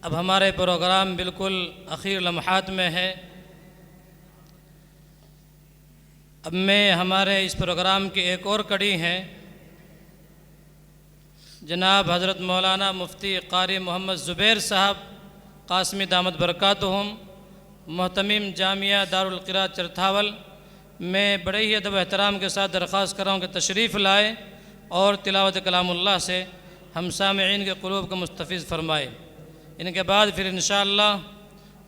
अब हमारे प्रोग्राम बिल्कुल आखिर लम्हात में है। अब मैं हमारे इस प्रोग्राम की एक और कड़ी है। जनाब हज़रत मौलाना मुफ्ती क़ारी मोहम्मद ज़ुबैर साहब क़ासमी दामद बरकातुहुम मोहतमीम जामिया दारुल क़िराअत चरथावल, मैं बड़े ही अदब एहतराम के साथ दरख्वास्त कर रहा हूँ कि तशरीफ़ लाए और तिलावत कलामुल्लाह से हम सामिईन के क़ुलूब को मुस्तफ़िज़ फ़रमाए। इनके बाद फिर इंशाअल्लाह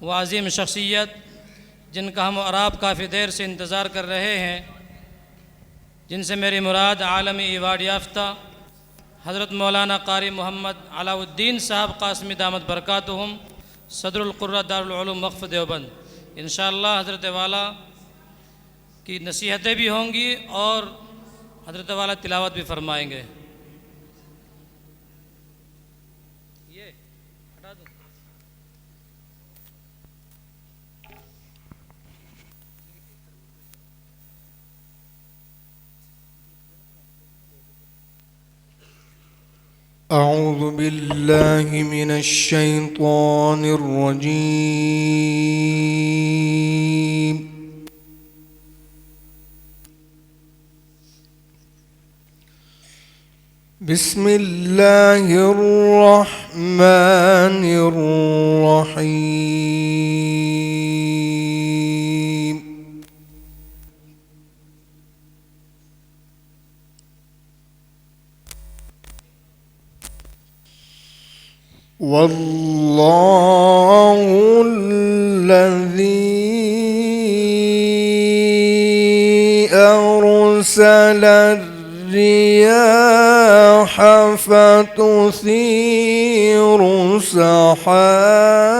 वो अज़ीम शख्सियत जिनका हम और आप काफ़ी देर से इंतज़ार कर रहे हैं, जिनसे मेरी मुराद आलमी अवार्ड याफ्ता हज़रत मौलाना क़ारी मोहम्मद अलाउद्दीन साहब क़ासमी दामद बरकातुहुम सदरुल क़ुर्रा दारुल उलूम वक़्फ़ देवबंद, इंशाअल्लाह हज़रत वाला की नसीहतें भी होंगी और हज़रत वाला तिलावत भी फरमाएंगे। ये हटा दो। أعوذ بالله من الشيطان الرجيم. بسم الله الرحمن الرحيم. والله الذي أرسل الرياح فتثير سحابا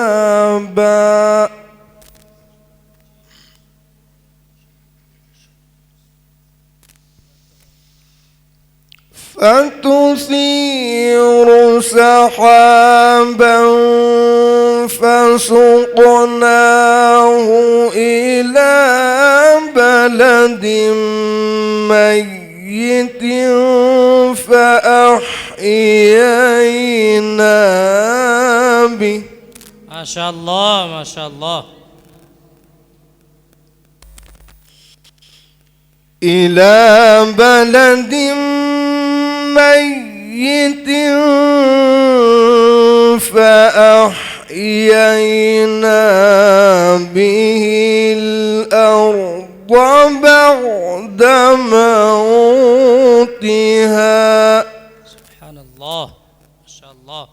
فسقناه إلى بلد ميت فأحيينا به. ما شاء الله ما شاء الله. إلى بلد ميت فأحيينا به الأرض بعد موتها. سبحان الله ما شاء الله.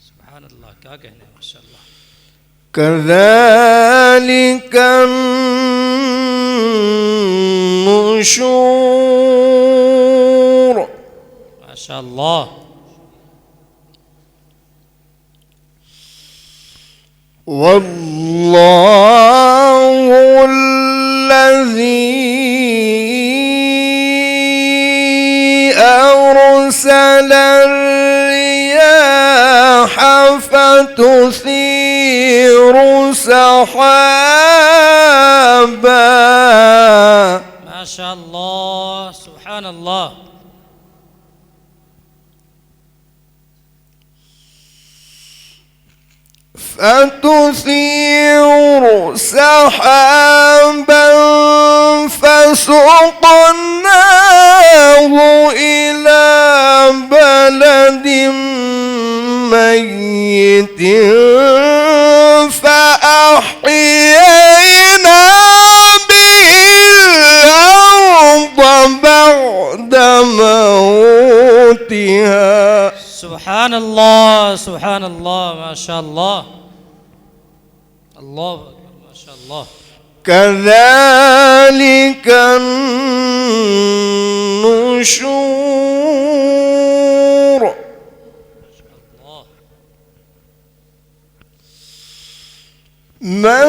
सुभान अल्लाह, क्या कहने, माशाअल्लाह. كذلك النشور. माशाअल्लाह. والله الذي أرسل الرياح فتثير سحابا. ما شاء الله سبحان الله. فتثير سحابا فسقناه إلى بلد ميت فأحيينا به الأرض بعد موتها. سبحان الله سبحان الله ما شاء الله. الله أكبر ما شاء الله. كذلك النشور. من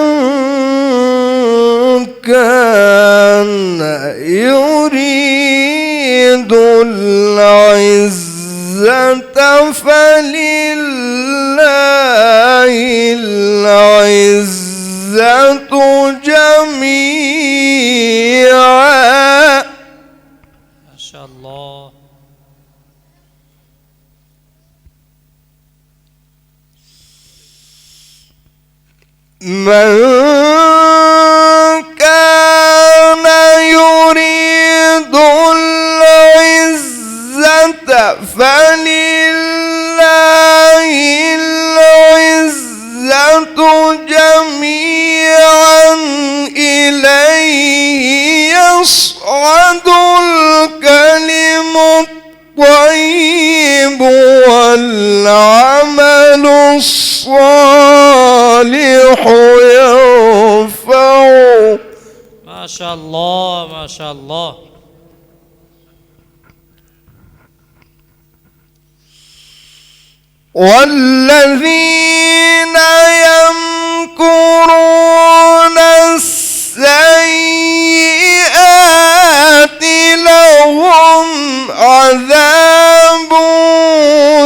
كان يريد العزة فلله العزة جميعا. ما شاء الله. من كان يريد العزة فلله العزة جميعا إليه يصعد الكلم الطيب والعمل الصالح يرفعه. ما شاء الله ما شاء الله. والذين يمكرون السيئات لهم عذاب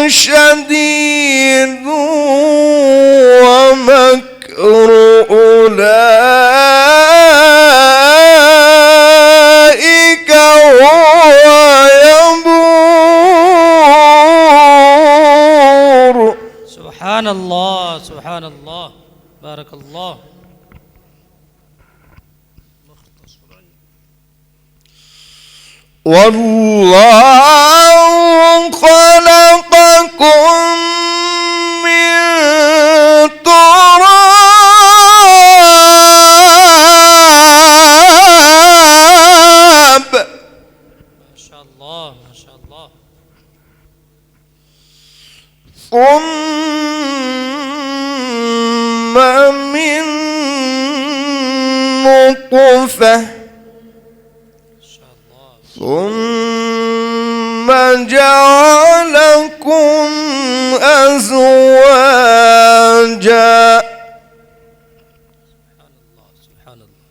شديد ومكر أولئك هو يبور. سبحان الله سبحان الله. بارك الله. والله خلقكم من تراب ما شاء الله ما شاء الله. ثم من نطفة ثم جعلكم أزواجا. سبحان الله.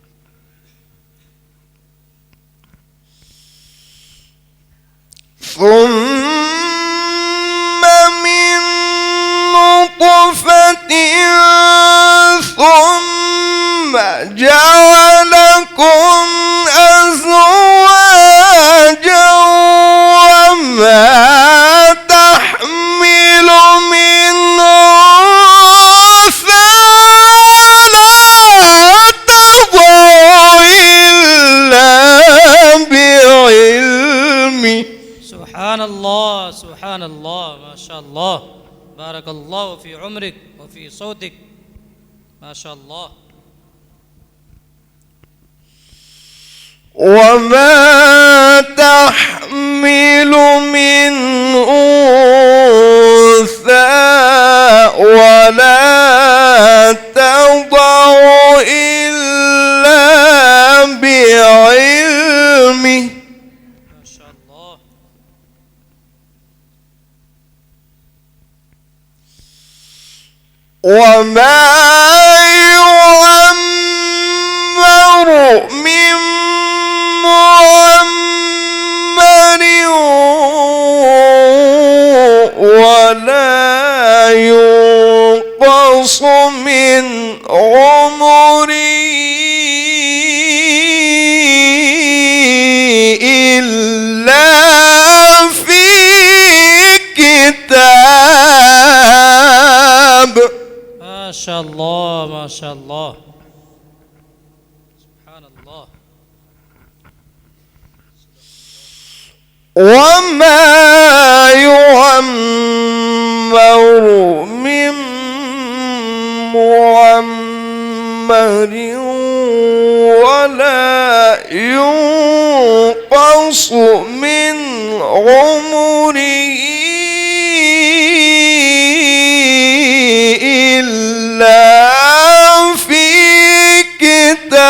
ثم من نطفة ثم جعلكم أزواجا وما تحمل من أنثى ولا تضع إلا بعلمه. سبحان الله سبحان الله. ما شاء الله. بارك الله في عمرك وفي صوتك. ما شاء الله. وما تحمل من أنثى ولا تضع إلا بعلمه. ما شاء الله. وما يعمر من معمر ولا ينقص من عمره إلا في كتاب. ما شاء الله ما شاء الله. سبحان الله. وما يعمر من معمر ولا ينقص من عمره إلا في كتاب.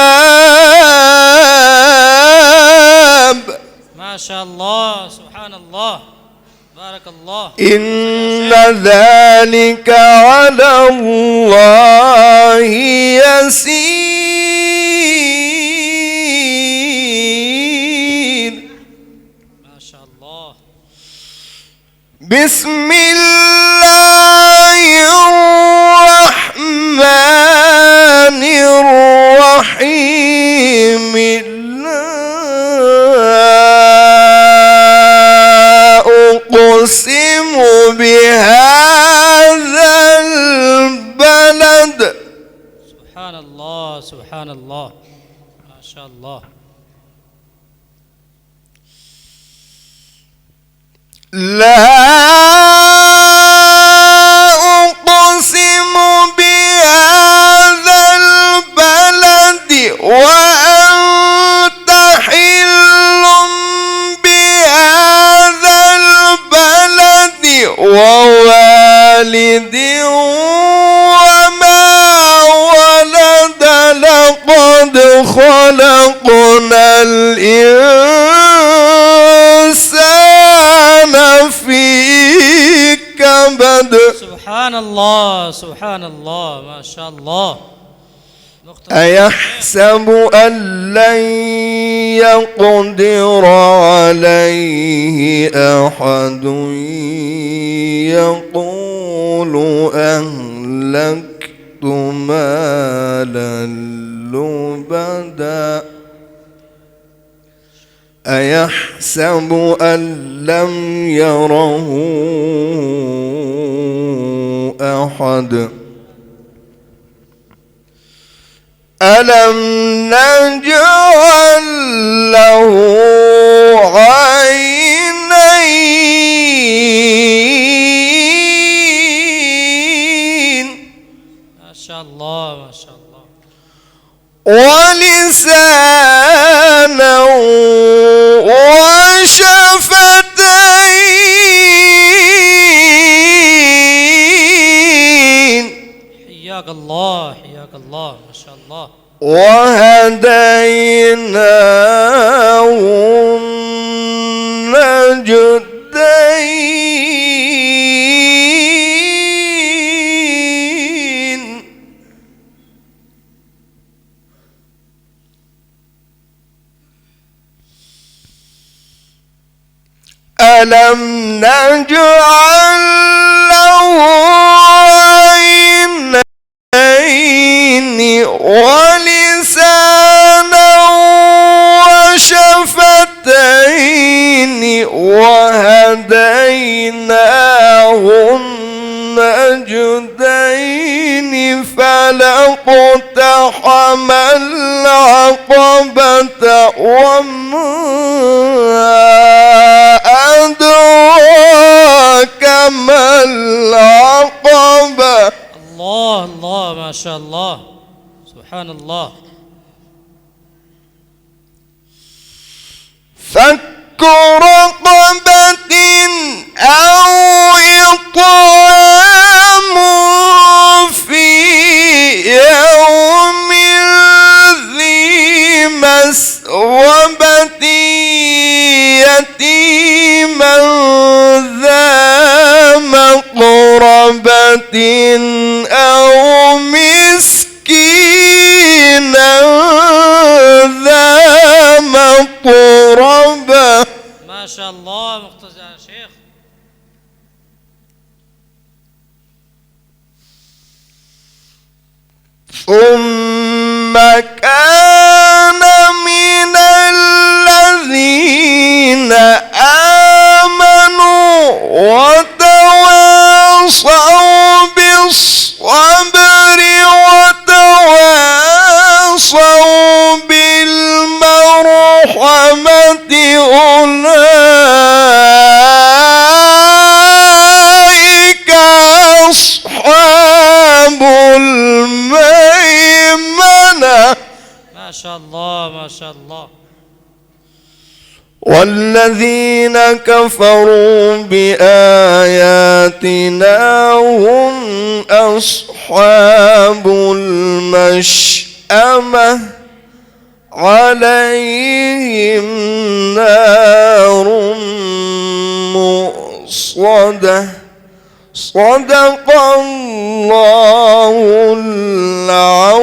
ما شاء الله. سبحان الله. بارك الله. إن ذلك على الله يسير. ما شاء الله. بسم الله الرحمن الرحيم لا أقسم بهذا البلد. سبحان الله سبحان الله ما شاء الله. لا أقسم بهذا البلد وأنت حل بهذا البلد ووالد وما ولد لقد خلقنا الإنسان في كبد. سبحان الله سبحان الله ما شاء الله. أيحسب أن لن يقدر عليه أحد يقول أهلكت مالا لبدا. أيحسب أن لم يره أحد ألم نجعل له عينين ما شاء الله ما شاء الله. ولسانا وشفتين حياك الله حياك الله ما شاء الله. وهديناه النجدين. ألم نجعل له عينين ولسانا وشفتين وهديناه النجدين فلاقتحم العقبة وما أدراك ما العقبة. الله الله ما شاء الله سبحان الله. فك رقبة أو إطعام في يوم ذي مسغبة يتيما ذا مقربة أو مسكينا ذا مقربة. ما شاء الله مقتدى يا شيخ. ثم كان من الذين آمنوا وتواصوا بالصبر وتواصوا بالمرحمة أولئك أصحاب الميمنة. ما شاء الله ما شاء الله. والذين كفروا بآياتنا هم أصحاب المشأمة عليهم نار مؤصدة. صدق الله العظيم.